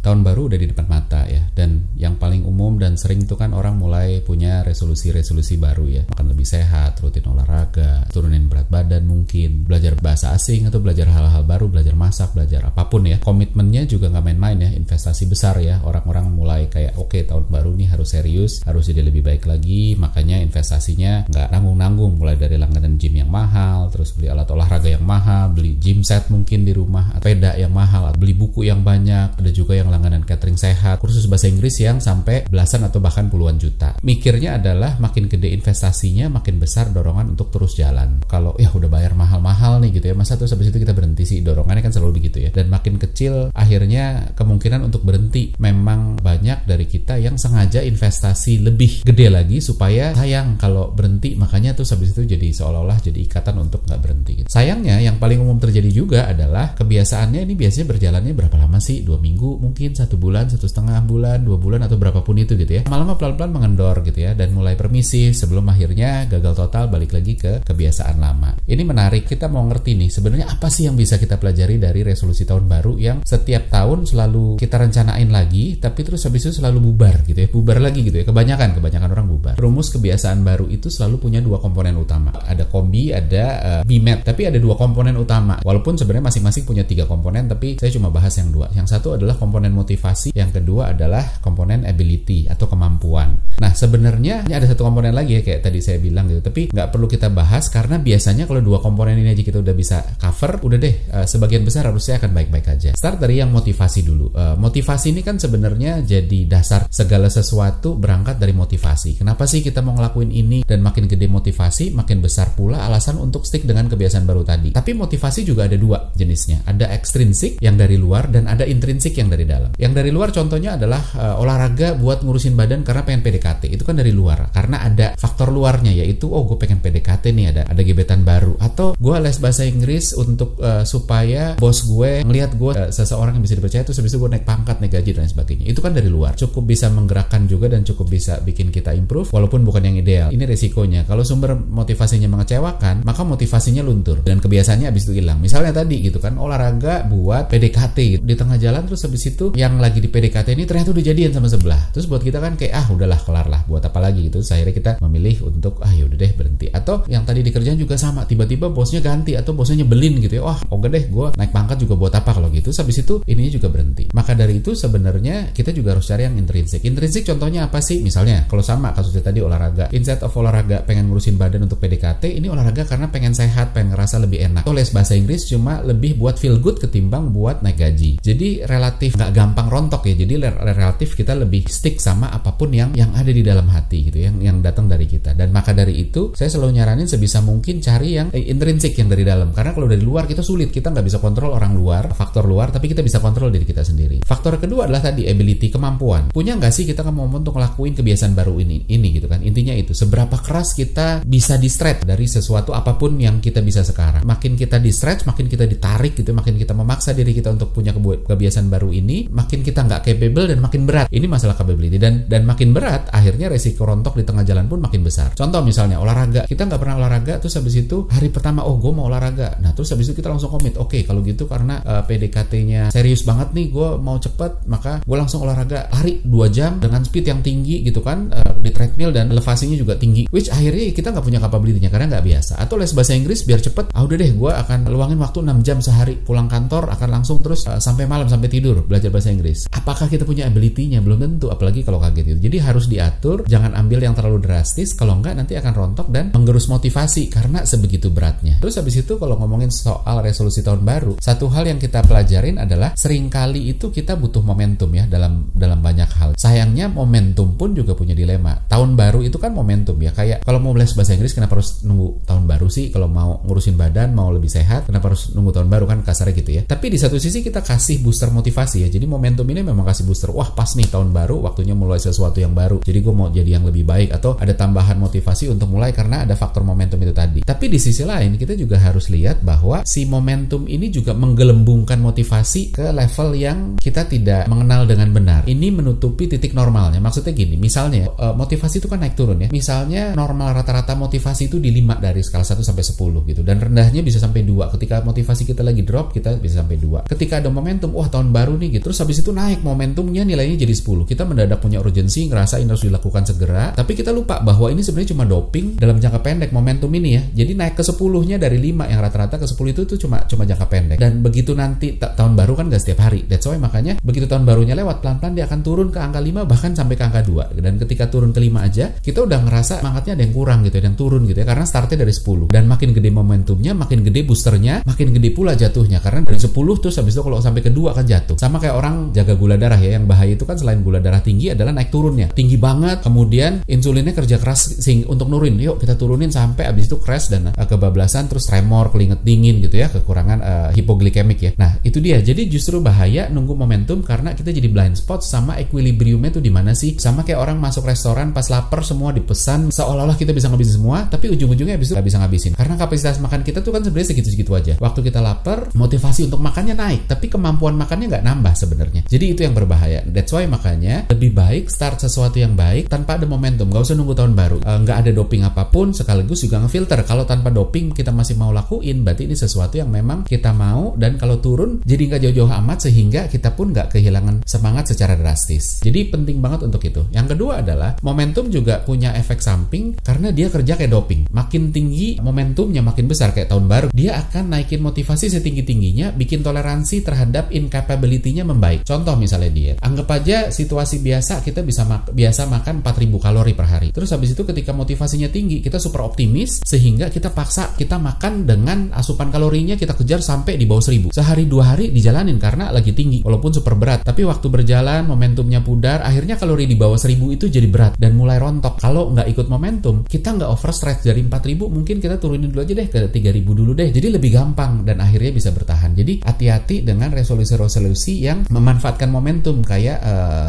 tahun baru udah di depan mata ya. Dan yang paling umum dan sering itu kan orang mulai punya resolusi-resolusi baru ya. Makan lebih sehat, rutin olahraga, turunin berat badan mungkin, belajar bahasa asing atau belajar hal-hal baru, belajar masak, belajar apapun ya. Komitmennya juga nggak main-main ya, investasi besar ya. Orang-orang mulai kayak oke, tahun baru nih harus serius, harus jadi lebih baik lagi. Makanya investasinya nggak nanggung-nanggung, mulai dari langganan gym yang mahal, terus beli alat olahraga yang mahal, beli gym set mungkin di rumah, sepeda yang mahal, beli buku yang banyak, ada juga yang langganan catering sehat, kursus bahasa Inggris yang sampai belasan atau bahkan puluhan juta. Mikirnya adalah makin gede investasinya, makin besar dorongan untuk terus jalan. Kalau ya udah bayar mahal-mahal nih gitu ya, masa terus habis itu kita berhenti sih? Dorongannya kan selalu begitu ya. Dan makin kecil akhirnya kemungkinan untuk berhenti. Memang banyak dari kita yang sengaja investasi lebih gede lagi supaya sayang kalau berhenti, makanya terus habis itu jadi seolah-olah jadi ikatan untuk nggak berhenti gitu. Sayangnya yang paling umum terjadi juga adalah kebiasaannya ini biasanya berjalannya berapa lama sih? 2 minggu mungkin, 1 bulan, 1,5 bulan, 2 bulan atau berapapun itu gitu ya. Lama-lama pelan-pelan mengendor gitu ya, dan mulai permisif sebelum akhirnya gagal total balik lagi ke kebiasaan lama. Ini menarik, kita mau ngerti nih sebenarnya apa sih yang bisa kita pelajari dari resolusi tahun baru yang setiap tahun selalu kita rencanain lagi tapi terus habis itu selalu bubar gitu ya, bubar lagi gitu ya. Kebanyakan orang bubar. Rumus kebiasaan baru itu selalu punya 2 komponen utama. Ada kombi, ada BMAT, tapi ada 2 komponen utama. Walaupun sebenarnya masing-masing punya 3 komponen, tapi saya cuma bahas yang 2. Yang satu adalah komponen motivasi, yang kedua adalah komponen ability atau kemampuan. Nah, sebenarnya ini ada satu komponen lagi ya kayak tadi saya bilang gitu, tapi nggak perlu kita bahas karena biasanya kalau 2 komponen ini aja kita udah bisa cover, udah deh sebagian besar harusnya akan baik-baik aja. Start dari yang motivasi dulu. Motivasi ini kan sebenarnya jadi dasar segala sesuatu berangkat dari motivasi. Kenapa sih kita mau ngelakuin ini? Dan makin gede motivasi, makin besar pula alasan untuk stick dengan kebiasaan baru tadi. Tapi motivasi juga ada 2 jenisnya. Ada ekstrinsik yang dari luar dan ada intrinsik yang dari dalam. Yang dari luar contohnya adalah olahraga buat ngurusin badan karena pengen PDKT. Itu kan dari luar. Karena ada faktor luarnya yaitu gue pengen PDKT nih, ada gebetan baru, atau gue les bahasa Inggris untuk supaya bos gue ngelihat gue seseorang yang bisa dipercaya, terus habis itu gue naik pangkat, naik gaji dan sebagainya. Itu kan dari luar. Cukup bisa menggerakkan juga dan cukup bisa bikin kita improve walaupun bukan yang ideal. Ini resikonya. Kalau sumber motivasinya mengecewakan, maka motivasinya luntur dan kebiasaannya habis itu hilang. Misalnya tadi gitu kan, olahraga buat PDKT gitu. Di tengah jalan terus habis itu yang lagi di PDKT ini ternyata udah jadian sama sebelah. Terus buat kita kan kayak udahlah, kelar lah, buat apa lagi gitu. Terus akhirnya kita memilih untuk yaudah deh berhenti. Atau yang tadi di kerjaan juga sama, tiba-tiba bosnya ganti atau bosnya nyebelin gitu ya. Oke deh, gue naik pangkat juga buat apa kalau gitu. Terus habis itu ininya juga berhenti. Maka dari itu sebenarnya kita juga harus cari yang intrinsik. Intrinsik contohnya apa sih? Misalnya kalau sama kasusnya tadi olahraga, instead of olahraga pengen ngurusin badan untuk PDKT, ini olahraga karena pengen sehat, pengen ngerasa lebih enak. Atau les bahasa Inggris cuma lebih buat feel good ketimbang buat naik gaji. Jadi relatif nggak gampang rontok ya. Jadi relatif kita lebih stick sama apapun yang ada di dalam hati gitu, yang datang dari kita. Dan maka dari itu saya selalu nyaranin sebisa mungkin cari yang intrinsik, yang dari dalam. Karena kalau dari luar kita sulit, kita nggak bisa kontrol orang luar, faktor luar, tapi kita bisa kontrol diri kita sendiri. Faktor kedua adalah tadi ability, kemampuan. Punya nggak sih kita kemampuan untuk ngelakuin kebiasaan baru ini gitu kan? Intinya itu, seberapa keras kita bisa di-stretch dari sesuatu apapun yang kita bisa sekarang. Makin kita di-stretch, makin kita ditarik gitu, makin kita memaksa diri kita untuk punya kebiasaan baru ini, makin kita nggak capable dan makin berat. Ini masalah capability dan makin berat, akhirnya resiko rontok di tengah jalan pun makin besar. Contoh misalnya olahraga, kita nggak pernah olahraga, terus habis itu hari pertama gue mau olahraga. Nah terus habis itu kita langsung komit, oke, kalau gitu karena PDKT-nya serius banget nih, gue mau cepet, maka gue langsung olahraga lari 2 jam dengan speed yang tinggi gitu kan, di treadmill dan elevasinya juga tinggi, which akhirnya kita nggak punya capability-nya karena nggak biasa. Atau les bahasa Inggris biar cepet, udah deh gue akan luangin waktu 6 jam sehari, pulang kantor akan langsung terus sampai malam, sampai tidur belajar bahasa Inggris. Apakah kita punya ability-nya? Belum tentu, apalagi kalau kaget gitu. Jadi harus diatur, jangan ambil yang terlalu drastis, kalau enggak nanti akan rontok dan menggerus motivasi karena sebegitu beratnya. Terus habis itu kalau ngomongin soal resolusi tahun baru, satu hal yang kita pelajarin adalah seringkali itu kita butuh momentum ya dalam banyak hal. Sayangnya momentum pun juga punya dilema. Tahun baru itu kan momentum ya, kayak kalau mau les bahasa Inggris kenapa harus nunggu tahun baru sih? Kalau mau ngurusin badan, mau lebih sehat, kenapa harus nunggu tahun baru, kan kasarnya gitu ya. Tapi di satu sisi kita kasih booster motivasi ya. Jadi momentum ini memang kasih booster. Wah, pas nih tahun baru, waktunya mulai sesuatu yang baru. Jadi gue mau jadi yang lebih baik, atau ada tambahan motivasi untuk mulai karena ada faktor momentum itu tadi. Tapi di sisi lain kita juga harus lihat bahwa si momentum ini juga menggelembungkan motivasi ke level yang kita tidak mengenal dengan benar. Ini menutupi titik normalnya. Maksudnya gini, misalnya motivasi itu kan naik turun ya. Misalnya normal rata-rata motivasi itu di 5 dari skala 1 sampai 10 gitu. Dan rendahnya bisa sampai 2. Ketika motivasi kita lagi drop, kita bisa sampai 2. Ketika ada momentum, wah tahun baru nih gitu. Terus terus habis itu naik momentumnya, nilainya jadi 10. Kita mendadak punya urgensi, ngerasa ini harus dilakukan segera, tapi kita lupa bahwa ini sebenarnya cuma doping dalam jangka pendek momentum ini ya. Jadi naik ke 10-nya dari 5 yang rata-rata ke 10 itu tuh cuma jangka pendek. Dan begitu nanti tahun baru kan gak setiap hari. That's why makanya begitu tahun barunya lewat, pelan-pelan dia akan turun ke angka 5 bahkan sampai ke angka 2. Dan ketika turun ke 5 aja, kita udah ngerasa semangatnya ada yang kurang gitu, ada yang turun gitu ya, karena startnya dari 10. Dan makin gede momentumnya, makin gede boosternya, makin gede pula jatuhnya, karena dari 10 terus habis itu kalau sampai ke 2 akan jatuh. Sama kayak orang jaga gula darah ya, yang bahaya itu kan selain gula darah tinggi adalah naik turunnya. Tinggi banget, kemudian insulinnya kerja keras untuk nurunin. Yuk kita turunin sampai habis itu crash dan kebablasan, terus tremor, keringet dingin gitu ya, kekurangan hipoglikemik ya. Nah, itu dia. Jadi justru bahaya nunggu momentum karena kita jadi blind spot sama equilibriumnya tuh di mana sih? Sama kayak orang masuk restoran pas lapar semua dipesan seolah-olah kita bisa ngabisin semua, tapi ujung-ujungnya habis itu nggak bisa ngabisin. Karena kapasitas makan kita tuh kan sebenarnya segitu-segitu aja. Waktu kita lapar, motivasi untuk makannya naik, tapi kemampuan makannya nggak nambah sebenarnya. Jadi itu yang berbahaya. That's why makanya lebih baik start sesuatu yang baik tanpa ada momentum. Nggak usah nunggu tahun baru. Nggak ada doping apapun, sekaligus juga ngefilter. Kalau tanpa doping kita masih mau lakuin, berarti ini sesuatu yang memang kita mau, dan kalau turun jadi nggak jauh-jauh amat sehingga kita pun nggak kehilangan semangat secara drastis. Jadi penting banget untuk itu. Yang kedua adalah momentum juga punya efek samping karena dia kerja kayak doping. Makin tinggi momentumnya, makin besar kayak tahun baru, dia akan naikin motivasi setinggi-tingginya, bikin toleransi terhadap incapability-nya membaik. Contoh misalnya diet. Anggap aja situasi biasa kita biasa makan 4000 kalori per hari. Terus habis itu ketika motivasinya tinggi, kita super optimis sehingga kita paksa kita makan dengan asupan kalorinya kita kejar sampai di bawah 1000. Sehari 2 hari dijalanin karena lagi tinggi walaupun super berat. Tapi waktu berjalan momentumnya pudar, akhirnya kalori di bawah 1000 itu jadi berat dan mulai rontok. Kalau nggak ikut momentum, kita nggak overstretch dari 4000, mungkin kita turunin dulu aja deh ke 3000 dulu deh. Jadi lebih gampang dan akhirnya bisa bertahan. Jadi hati-hati dengan resolusi-resolusi yang memanfaatkan momentum kayak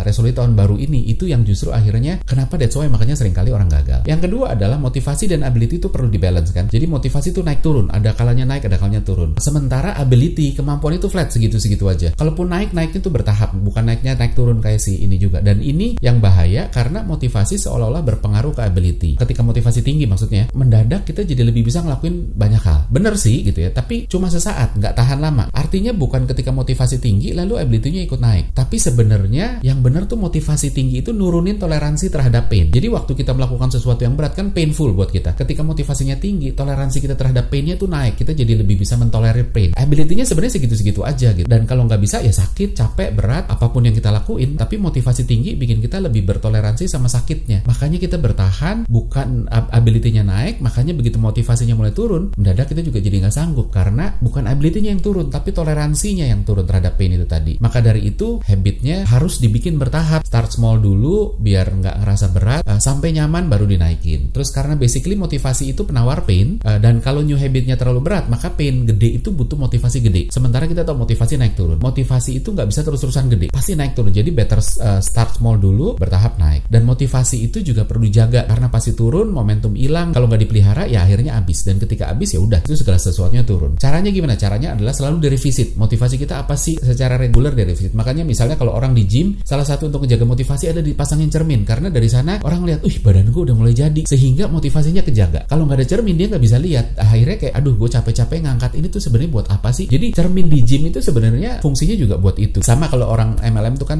resolusi tahun baru ini. Itu yang justru akhirnya kenapa that's why makanya seringkali orang gagal. Yang kedua adalah motivasi dan ability itu perlu dibalance kan. Jadi motivasi itu naik turun, ada kalanya naik, ada kalanya turun. Sementara ability, kemampuan itu flat segitu-segitu aja. Kalaupun naiknya itu bertahap, bukan naiknya naik turun kayak si ini juga. Dan ini yang bahaya karena motivasi seolah-olah berpengaruh ke ability. Ketika motivasi tinggi maksudnya, mendadak kita jadi lebih bisa ngelakuin banyak hal. Bener sih gitu ya, tapi cuma sesaat, nggak tahan lama. Artinya bukan ketika motivasi tinggi lalu ability-nya ikut naik. Tapi sebenarnya yang bener tuh motivasi tinggi itu nurunin toleransi terhadap pain. Jadi waktu kita melakukan sesuatu yang berat kan painful buat kita. Ketika motivasinya tinggi, toleransi kita terhadap painnya tuh naik. Kita jadi lebih bisa mentolerir pain. Ability-nya sebenarnya segitu-segitu aja gitu. Dan kalau nggak bisa ya sakit, capek, berat, apapun yang kita lakuin. Tapi motivasi tinggi bikin kita lebih bertoleransi sama sakitnya. Makanya kita bertahan, bukan ability-nya naik. Makanya begitu motivasinya mulai turun, mendadak kita juga jadi nggak sanggup. Karena bukan ability-nya yang turun, tapi toleransinya yang turun terhadap pain itu tadi. Maka dari itu, habitnya harus dibikin bertahap. Start small dulu, biar nggak ngerasa berat, sampai nyaman baru dinaikin. Terus karena basically motivasi itu penawar pain, dan kalau new habitnya terlalu berat, maka pain gede itu butuh motivasi gede. Sementara kita tahu motivasi naik turun. Motivasi itu nggak bisa terus-terusan gede, pasti naik turun. Jadi better start small dulu, bertahap naik. Dan motivasi itu juga perlu dijaga karena pasti turun, momentum hilang. Kalau nggak dipelihara, ya akhirnya habis. Dan ketika habis ya udah, itu segala sesuatunya turun. Caranya gimana? Caranya adalah selalu direvisit. Motivasi kita apa sih secara reguler direvisit. Makanya misalnya kalau orang di gym, salah satu untuk menjaga motivasi ada dipasangin cermin. Karena dari sana orang lihat, badan gue udah mulai jadi. Sehingga motivasinya kejaga. Kalau nggak ada cermin, dia nggak bisa lihat. Akhirnya kayak, aduh gue capek-capek ngangkat ini tuh sebenarnya buat apa sih? Jadi cermin di gym itu sebenarnya fungsinya juga buat itu. Sama kalau orang MLM itu kan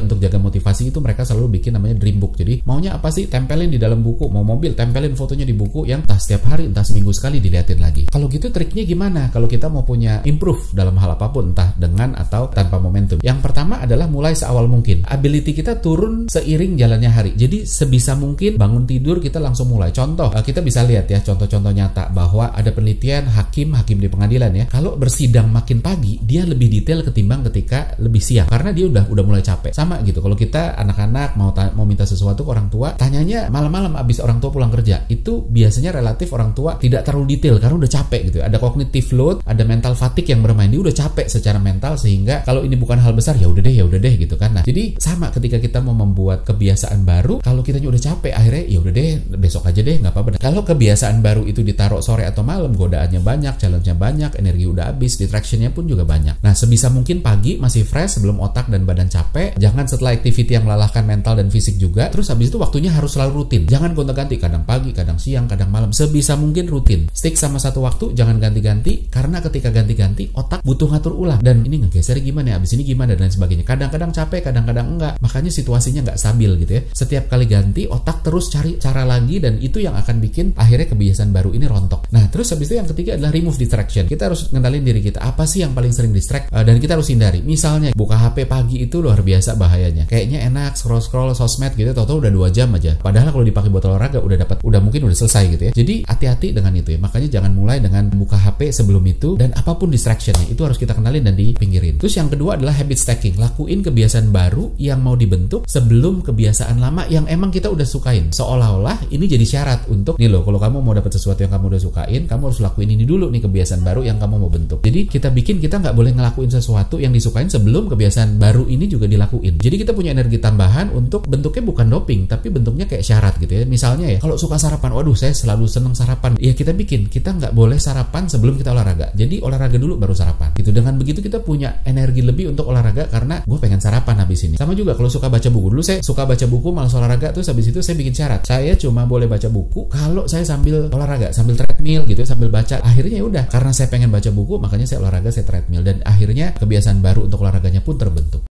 untuk jaga motivasi itu mereka selalu bikin namanya dream book. Jadi maunya apa sih? Tempelin di dalam buku. Mau mobil, tempelin fotonya di buku yang entah setiap hari, entah seminggu sekali diliatin lagi. Kalau gitu triknya gimana? Kalau kita mau punya improve dalam hal apapun, entah dengan atau tanpa momentum. Yang pertama adalah mulai seawal mungkin. Ability kita turun seiring jalannya hari. Jadi sebisa mungkin bangun tidur kita langsung mulai. Contoh, kita bisa lihat ya contoh-contoh nyata bahwa ada penelitian hakim di pengadilan ya. Kalau bersidang makin pagi, dia lebih detail ketimbang ketika lebih siang. Karena dia udah mulai capek. Sama gitu. Kalau kita anak-anak mau minta sesuatu ke orang tua, tanyanya malam-malam abis orang tua pulang kerja. Itu biasanya relatif orang tua tidak terlalu detail karena udah capek gitu. Ada cognitive load, ada mental fatigue yang bermain. Dia udah capek secara mental sehingga kalau ini bukan hal besar ya udah deh gitu kan. Nah, jadi sama ketika kita mau membuat kebiasaan baru, kalau kitanya udah capek akhirnya ya udah deh besok aja deh nggak apa-apa. Kalau kebiasaan baru itu ditaruh sore atau malam, godaannya banyak, challenge-nya banyak, energi udah habis, distraction-nya pun juga banyak. Nah, sebisa mungkin pagi masih fresh sebelum otak dan badan capek. Jangan setelah activity yang melelahkan mental dan fisik juga. Terus habis itu waktunya harus selalu rutin. Jangan gonta-ganti, kadang pagi, kadang siang, kadang malam. Sebisa mungkin rutin. Stick sama satu waktu, jangan ganti-ganti karena ketika ganti-ganti otak butuh ngatur ulang. Dan ini ngegeser gimana ya? Abis habis ini gimana dan lain sebagainya. Kadang-kadang capek, kadang-kadang enggak. Makanya situasinya nggak stabil gitu ya. Setiap kali ganti, otak terus cari cara lagi, dan itu yang akan bikin akhirnya kebiasaan baru ini rontok. Nah, terus habis itu yang ketiga adalah remove distraction. Kita harus ngendalin diri kita. Apa sih yang paling sering distract? Dan kita harus hindari. Misalnya buka HP pagi itu luar biasa bahayanya. Kayaknya enak scroll sosmed gitu, tahu-tahu udah 2 jam aja. Padahal kalau dipakai buat olahraga udah mungkin udah selesai gitu ya. Jadi hati-hati dengan itu ya. Makanya jangan mulai dengan buka HP sebelum itu, dan apapun distractionnya itu harus kita kenalin dan dipinggirin. Terus yang kedua adalah habit stacking. Lakuin kebiasaan baru yang mau dibentuk sebelum kebiasaan lama yang emang kita udah sukain. Seolah-olah ini jadi syarat untuk nih loh, kalau kamu mau dapat sesuatu yang kamu udah sukain, kamu harus lakuin ini dulu nih, kebiasaan baru yang kamu mau bentuk. Jadi kita nggak boleh ngelakuin sesuatu yang disukain sebelum kebiasaan baru ini juga dilakuin. Jadi kita punya energi tambahan untuk bentuknya bukan doping, tapi bentuknya kayak syarat gitu ya. Misalnya ya, kalau suka sarapan, waduh saya selalu seneng sarapan. Ya kita nggak boleh sarapan sebelum kita olahraga. Jadi olahraga dulu baru sarapan. Gitu. Dengan begitu kita punya energi lebih untuk olahraga karena gue pengen sarapan habis ini. Sama juga kalau suka baca buku. Dulu saya suka baca buku malas olahraga, terus habis itu saya bikin syarat. Saya cuma boleh baca buku kalau saya sambil olahraga, sambil treadmill gitu, sambil baca. Akhirnya ya udah, karena saya pengen baca buku, makanya saya olahraga, saya treadmill, dan akhirnya kebiasaan baru untuk olahraganya pun terbentuk.